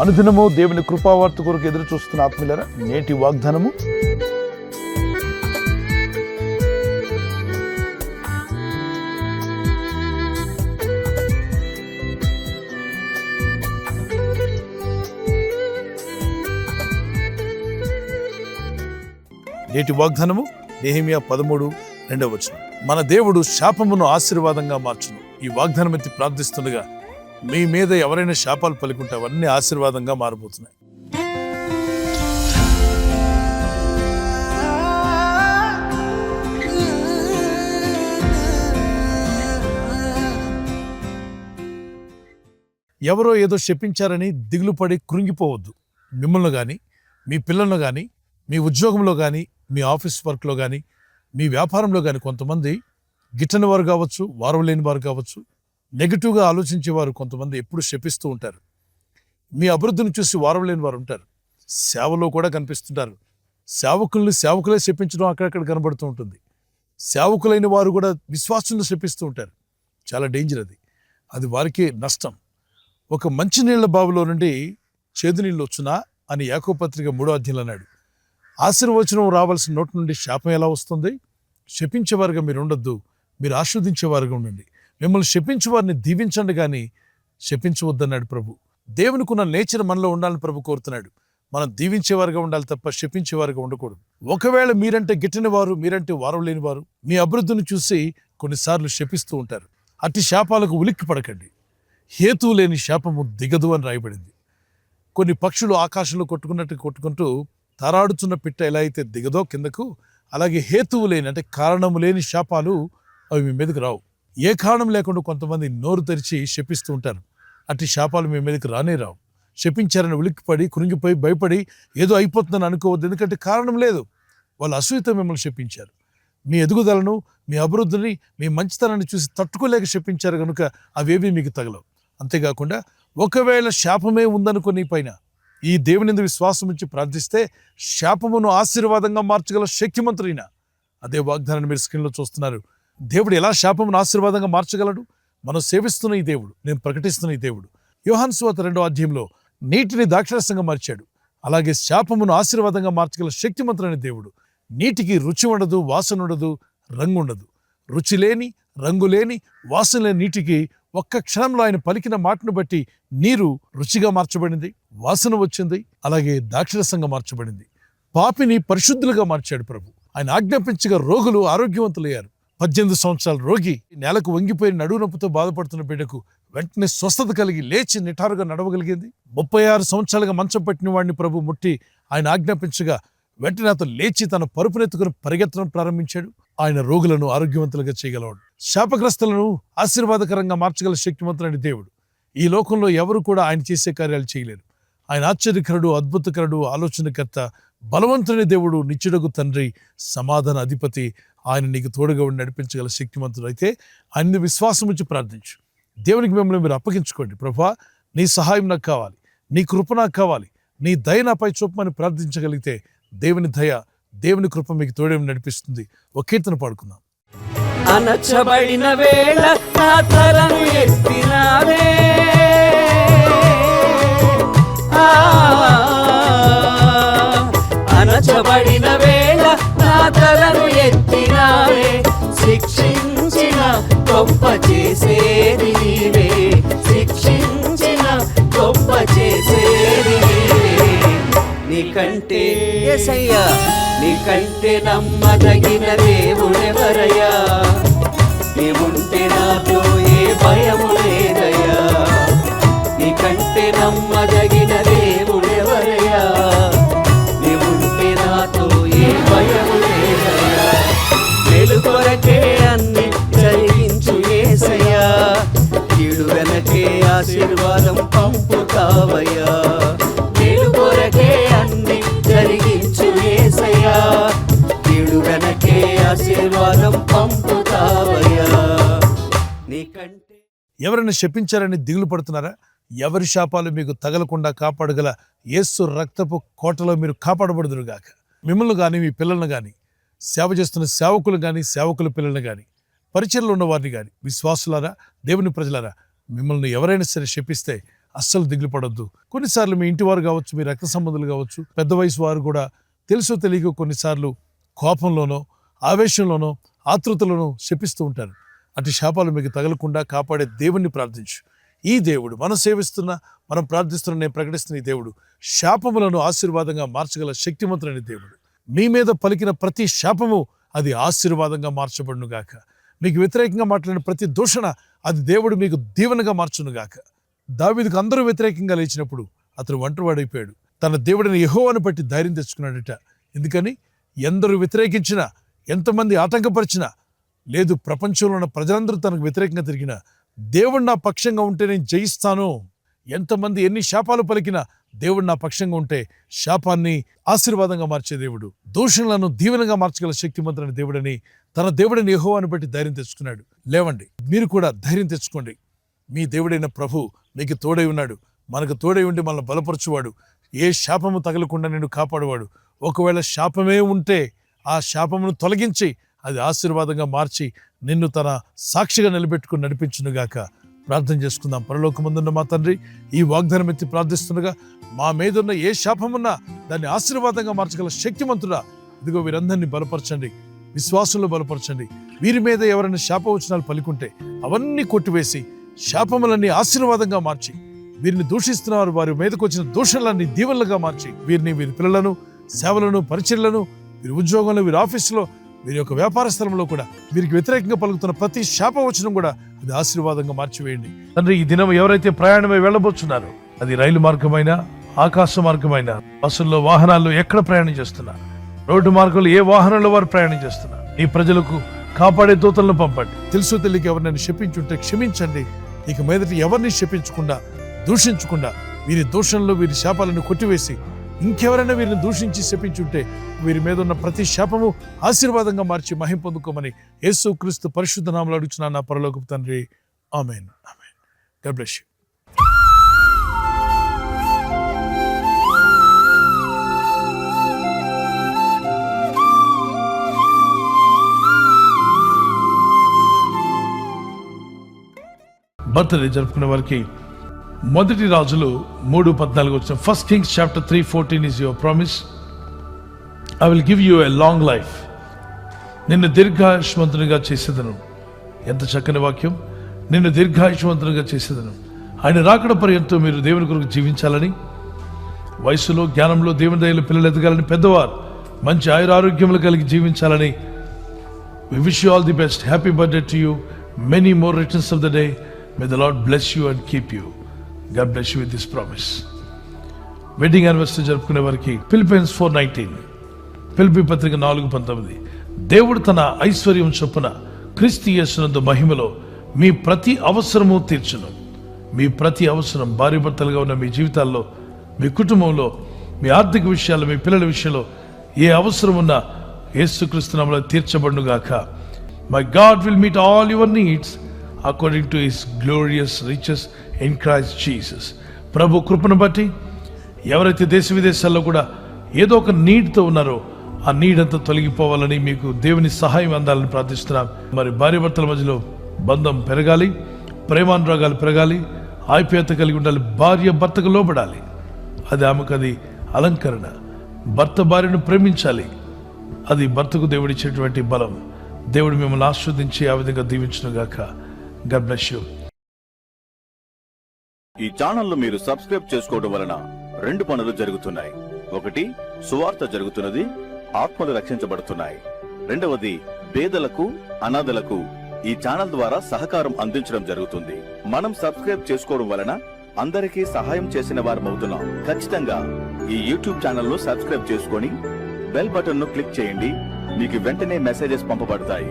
అనుదినము దేవుని కృపావార్త కొరకు ఎదురు చూస్తున్న ఆత్మీయులారా, నేటి వాగ్దానము నెహెమ్యా 13:2. మన దేవుడు శాపమును ఆశీర్వాదంగా మార్చును. ఈ వాగ్దానం ఎత్తి ప్రార్థిస్తుండగా మీ మీద ఎవరైనా శాపాలు పలుకుంటే అవన్నీ ఆశీర్వాదంగా మారబోతున్నాయి. ఎవరో ఏదో శపించారని దిగులు పడి కృంగిపోవద్దు. మిమ్మల్ని కానీ, మీ పిల్లలను కానీ, మీ ఉద్యోగంలో కానీ, మీ ఆఫీస్ వర్క్లో కానీ, మీ వ్యాపారంలో కానీ కొంతమంది గిట్టని వారు కావచ్చు, వారం లేని వారు కావచ్చు, నెగిటివ్గా ఆలోచించేవారు కొంతమంది ఎప్పుడు శపిస్తూ ఉంటారు. మీ అభివృద్ధిని చూసి వారం లేని వారు ఉంటారు. సేవలో కూడా కనిపిస్తుంటారు. సేవకులే శపించడం అక్కడక్కడ కనబడుతూ ఉంటుంది. సేవకులైన వారు కూడా విశ్వాసులను శపిస్తూ ఉంటారు. చాలా డేంజర్ అది వారికి నష్టం. ఒక మంచి నీళ్ల బావిలో నుండి చేదు నీళ్ళు వచ్చునా అని యాకోబు పత్రిక 3వ అధ్యాయంలో అన్నాడు. ఆశీర్వచనం రావాల్సిన నోటి నుండి శాపం ఎలా వస్తుంది? శపించేవారుగా మీరు ఉండొద్దు, మీరు ఆస్వాదించేవారుగా ఉండండి. మిమ్మల్ని శపించేవారిని దీవించండి కానీ శపించవద్దన్నాడు ప్రభు. దేవునికున్న నేచర్ మనలో ఉండాలని ప్రభు కోరుతున్నాడు. మనం దీవించేవారుగా ఉండాలి తప్ప శపించేవారుగా ఉండకూడదు. ఒకవేళ మీరంటే గిట్టని వారు, మీరంటే వారం లేని వారు మీ అభివృద్ధిని చూసి కొన్నిసార్లు శపిస్తూ ఉంటారు. అట్టి శాపాలకు ఉలిక్కి పడకండి. హేతువు లేని శాపము దిగదు అని రాయబడింది. కొన్ని పక్షులు ఆకాశంలో కొట్టుకుంటూ తారాడుతున్న పిట్ట ఎలా అయితే దిగదో కిందకు, అలాగే హేతువు లేని అంటే కారణము లేని శాపాలు అవి మీ మీదకి రావు. ఏ కారణం లేకుండా కొంతమంది నోరు తెరిచి శపిస్తూ ఉంటారు. అట్టి శాపాలు మీ మీదకి రానే రావు. శపించారని ఉలిక్కిపడి కృంగిపోయి భయపడి ఏదో అయిపోతుందని అనుకోవద్దు. ఎందుకంటే కారణం లేదు. వాళ్ళు అసూయతో మిమ్మల్ని శపించారు. మీ ఎదుగుదలను, మీ అభివృద్ధిని, మీ మంచితనాన్ని చూసి తట్టుకోలేక శపించారు కనుక అవేవి మీకు తగలవు. అంతేకాకుండా ఒకవేళ శాపమే ఉందనుకుని పైన ఈ దేవుని విశ్వాసం ఇచ్చి ప్రార్థిస్తే శాపమును ఆశీర్వాదంగా మార్చగల శక్తిమంతుడైన అదే వాగ్దానాన్ని మీరు స్క్రీన్లో చూస్తున్నారు. దేవుడు ఎలా శాపమును ఆశీర్వాదంగా మార్చగలడు? మనం సేవిస్తున్న ఈ దేవుడు, నేను ప్రకటిస్తున్న ఈ దేవుడు యోహాను సువార్త 2వ అధ్యాయంలో నీటిని ద్రాక్షరసంగా మార్చాడు. అలాగే శాపమును ఆశీర్వాదంగా మార్చగల శక్తిమంతుడైన దేవుడు. నీటికి రుచి ఉండదు, వాసన ఉండదు, రంగు ఉండదు. రుచి లేని, రంగు లేని, వాసన లేని నీటికి ఒక్క క్షణంలో ఆయన పలికిన మాటను బట్టి నీరు రుచిగా మార్చబడింది, వాసన వచ్చింది, అలాగే ద్రాక్షరసంగా మార్చబడింది. పాపిని పరిశుద్ధులుగా మార్చాడు ప్రభు. ఆయన ఆజ్ఞాపించగా రోగులు ఆరోగ్యవంతులయ్యారు. 18 సంవత్సరాల రోగి నేలకు వంగిపోయి నడువు నొప్పితో బాధపడుతున్న బిడ్డకు వెంటనే స్వస్థత కలిగి లేచి నిటారుగా నడవగలిగింది. 36 సంవత్సరాలుగా మంచం పట్టిన వాడిని ప్రభు ముట్టి ఆయన ఆజ్ఞాపించగా వెంటనే అతను లేచి తన పరుపునెత్తుకుని పరిగెత్తడం ప్రారంభించాడు. ఆయన రోగులను ఆరోగ్యవంతులుగా చేయగలవాడు. శాపగ్రస్తులను ఆశీర్వాదకరంగా మార్చగల శక్తివంతులైన దేవుడు. ఈ లోకంలో ఎవరు కూడా ఆయన చేసే కార్యాలు చేయలేరు. ఆయన ఆశ్చర్యకరుడు, అద్భుతకరుడు, ఆలోచనకర్త, బలవంతుని దేవుడు, నిత్యుడగు తండ్రి, సమాధాన అధిపతి. ఆయన నీకు తోడుగా ఉండి నడిపించగల శక్తివంతుడు. అయితే ఆయన విశ్వాసం ఉంచి ప్రార్థించు. దేవునికి మిమ్మల్ని మీరు అప్పగించుకోండి. ప్రభువా, నీ సహాయం నాకు కావాలి, నీ కృప నాకు కావాలి, నీ దయ నాపై చూపమని ప్రార్థించగలిగితే దేవుని దయ, దేవుని కృప మీకు తోడేమి నడిపిస్తుంది. ఒక కీర్తన పాడుకుందాం. అనచబడిన వేళ నా తలను ఎత్తినావే, అనచబడిన వేళ నా తలను ఎత్తినావే, శిక్షించిన గొప్ప చేసేది నీవే, శిక్షించిన గొప్ప చేసేది నీవే. నీకంటే యేసయ్యా, నీకంటే నమ్మదగిన దేవుడెవరయ్యా, నీవుంటే నాతో ఏ భయము లేదయ్యా. నీకంటే నమ్మదగిన దేవుడెవరయ్యా, నీవుంటే నాతో ఏ భయము లేదయ్యా. మేలు కొరకే అన్ని జరిగించు యేసయ్యా, కీడు వెనకే ఆశీర్వాదం పంపుతావయ్యా. మేలు కొరకే అన్ని జరిగించు యేసయ్యా, కీడు వెనకే ఆశీర్వాదం పంపుతావయ్యా. నీకంటే ఎవరైనా శపించారని దిగులు పడుతున్నారా? ఎవరి శాపాలు మీకు తగలకుండా కాపాడగల యేసు రక్తపు కోటలో మీరు కాపాడబడుదురుగాక. మిమ్మల్ని కానీ, మీ పిల్లలను కానీ, సేవ చేస్తున్న సేవకులు కానీ, సేవకుల పిల్లలను కానీ, పరిచయలో ఉన్న వారిని కానీ, విశ్వాసులారా, దేవుని ప్రజలారా, మిమ్మల్ని ఎవరైనా సరే శపిస్తే అస్సలు దిగులు పడొద్దు. కొన్నిసార్లు మీ ఇంటి వారు కావచ్చు, మీ రక్త సంబంధులు కావచ్చు, పెద్ద వయసు వారు కూడా తెలుసో తెలియక కొన్నిసార్లు కోపంలోనో, ఆవేశంలోనో, ఆతృతలోనో శపిస్తూ ఉంటారు. అటు శాపాలు మీకు తగలకుండా కాపాడే దేవుణ్ణి ప్రార్థించు. ఈ దేవుడు మనం సేవిస్తున్న, మనం ప్రార్థిస్తున్న, నేను ప్రకటిస్తున్న ఈ దేవుడు శాపములను ఆశీర్వాదంగా మార్చగల శక్తిమంతుడైన దేవుడు. మీ మీద పలికిన ప్రతి శాపము అది ఆశీర్వాదంగా మార్చబడును గాక. మీకు వ్యతిరేకంగా మాట్లాడిన ప్రతి దూషణ అది దేవుడు మీకు దీవెనగా మార్చును గాక. దావీదుకు అందరూ వ్యతిరేకంగా లేచినప్పుడు అతను ఒంటరివాడైపోయాడు. తన దేవుడిని యెహోవాను బట్టి ధైర్యం తెచ్చుకున్నాడట. ఎందుకని? ఎందరూ వ్యతిరేకించినా, ఎంతమంది ఆటంకపరిచినా, లేదు ప్రపంచంలో ఉన్న ప్రజలందరూ తనకు వ్యతిరేకంగా తిరిగినా, దేవుడు నా పక్షంగా ఉంటే నేను జయిస్తాను. ఎంతమంది ఎన్ని శాపాలు పలికినా దేవుడు నా పక్షంగా ఉంటే శాపాన్ని ఆశీర్వాదంగా మార్చే దేవుడు, దూషణలను దీవెనగా మార్చగల శక్తిమంతుడైన దేవుడని తన దేవుడిని యెహోవాను బట్టి ధైర్యం తెచ్చుకున్నాడు. లేవండి, మీరు కూడా ధైర్యం తెచ్చుకోండి. మీ దేవుడైన ప్రభు మీకు తోడై ఉన్నాడు. మనకు తోడై ఉండి మనల్ని బలపరచువాడు. ఏ శాపము తగలకుండా నిన్ను కాపాడువాడు. ఒకవేళ శాపమే ఉంటే ఆ శాపమును తొలగించి అది ఆశీర్వాదంగా మార్చి నిన్ను తన సాక్షిగా నిలబెట్టుకుని నడిపించునుగాక. ప్రార్థన చేసుకుందాం. పరలోకమందున్న మా తండ్రి, ఈ వాగ్దానం ఎత్తి ప్రార్థిస్తుండగా మా మీదున్న ఏ శాపమున్నా దాన్ని ఆశీర్వాదంగా మార్చగల శక్తిమంతుడా, ఇదిగో వీరందరినీ బలపరచండి, విశ్వాసంలో బలపరచండి. వీరి మీద ఎవరైనా శాపవచనాలు పలికుంటే అవన్నీ కొట్టివేసి శాపములన్నీ ఆశీర్వాదంగా మార్చి, వీరిని దూషిస్తున్నారు వారి మీదకు వచ్చిన దూషణలన్నీ దీవెనలుగా మార్చి, వీరిని, వీరి పిల్లలను, సేవలను, పరిచర్లను, వీరి ఉద్యోగంలో, వీరి ఆఫీసులో, వీరి యొక్క వ్యాపార స్థలంలో కూడా వీరికి వ్యతిరేకంగా పలుకుతున్న ప్రతి శాపవచనం కూడా అది ఆశీర్వాదంగా మార్చివేయండి. తండ్రి, ఈ దినం ఎవరైతే ప్రయాణమై వెళ్ళబోతున్నారో అది రైలు మార్గమైనా, ఆకాశ మార్గమైనా, బస్సుల్లో, వాహనాల్లో ఎక్కడ ప్రయాణం చేస్తున్నారు, రోడ్డు మార్గంలో ఏ వాహనంలో వారు ప్రయాణం చేస్తున్నారు, ఈ ప్రజలకు కాపాడే దూతలను పంపండి. తెలుసు తెలియక ఎవరినైనా శపించుంటే క్షమించండి. ఇక మీదటి ఎవరిని శపించకుండా, దూషించకుండా వీరి దూషణలు, వీరి శాపాలను కొట్టివేసి, ఇంకెవరైనా వీరిని దూషించి శపించుంటే వీరి మీద ఉన్న ప్రతి శాపము ఆశీర్వాదంగా మార్చి మహిమ పొందుకోమని యేసుక్రీస్తు పరిశుద్ధ నామములో అడుగుచున్నాను నా పరలోకపు తండ్రి. ఆమేన్. ఆమేన్. God bless you. బర్త్డే జరుపుకునే వారికి మొదటి రాజులు 3:14 వచ్చిన first kings chapter 3:14 is your promise. I will give you a long life. నిన్ను దీర్ఘాయుష్మంతునిగా చేసేదను. ఎంత చక్కని వాక్యం. నిన్ను దీర్ఘాయుష్మంతునిగా చేసేదను. ఆయన రాకడ పర్యంతం మీరు దేవుని కొరకు జీవించాలని, వయసులో, జ్ఞానంలో, దేవుని దయలో పిల్లలు ఎదగాలని, పెద్దవారు మంచి ఆయురారోగ్యములు కలిగి జీవించాలని. We wish you all the best. Happy birthday to you. Many more returns of the day. May the Lord bless you and keep you. God bless you with this promise. Wedding anniversary జరుపుకునే వారికి Philippines 4:19, Philippi పత్రిక 4:19, దేవుడు తన ఐశ్వర్యం చొప్పున క్రీస్తు యేసునందు మహిమలో మీ ప్రతి అవసరము తీర్చును. మీ ప్రతి అవసరం, భార్య భర్తలుగా ఉన్న మీ జీవితాల్లో, మీ కుటుంబంలో, మీ ఆర్థిక విషయాల్లో, మీ పిల్లల విషయంలో ఏ అవసరం ఉన్నా యేసుక్రీస్తు నామములో తీర్చబడును గాక. My God will meet all your needs according to his glorious riches in Christ Jesus. ప్రభు కృపను బట్టి ఎవరైతే దేశ విదేశాల్లో కూడా ఏదో ఒక నీడ్తో ఉన్నారో ఆ నీడ్ అంతా తొలగిపోవాలని, మీకు దేవుని సహాయం అందాలని ప్రార్థిస్తున్నాం. మరి భార్య భర్తల మధ్యలో బంధం పెరగాలి, ప్రేమానురాగాలు పెరగాలి, ఆప్యాయత కలిగి ఉండాలి, భార్య భర్తకు లోబడాలి. అది ఆమెకు అది అలంకరణ. భర్త భార్యను ప్రేమించాలి, అది భర్తకు దేవుడిచ్చేటువంటి బలం. దేవుడు మిమ్మల్ని ఆస్వాదించి ఆ విధంగా దీవించును గాక. God bless you. ఈ ఛానల్ మీరు సబ్స్క్రైబ్ చేసుకోవడం వలన 2 పనులు జరుగుతున్నాయి. ఒకటి, సువార్త జరుగుతున్నది, ఆత్మలు రక్షించబడుతున్నాయి. రెండవది, పేదలకు, అనాథలకు ఈ ఛానల్ ద్వారా సహకారం అందించడం జరుగుతుంది. మనం సబ్స్క్రైబ్ చేసుకోవడం వలన అందరికీ సహాయం చేసిన వారమవుతున్నాం. ఖచ్చితంగా ఈ యూట్యూబ్ ఛానల్ ను సబ్స్క్రైబ్ చేసుకొని బెల్ బటన్ ను క్లిక్ చేయండి. మీకు వెంటనే మెసేజెస్ పంపబడతాయి.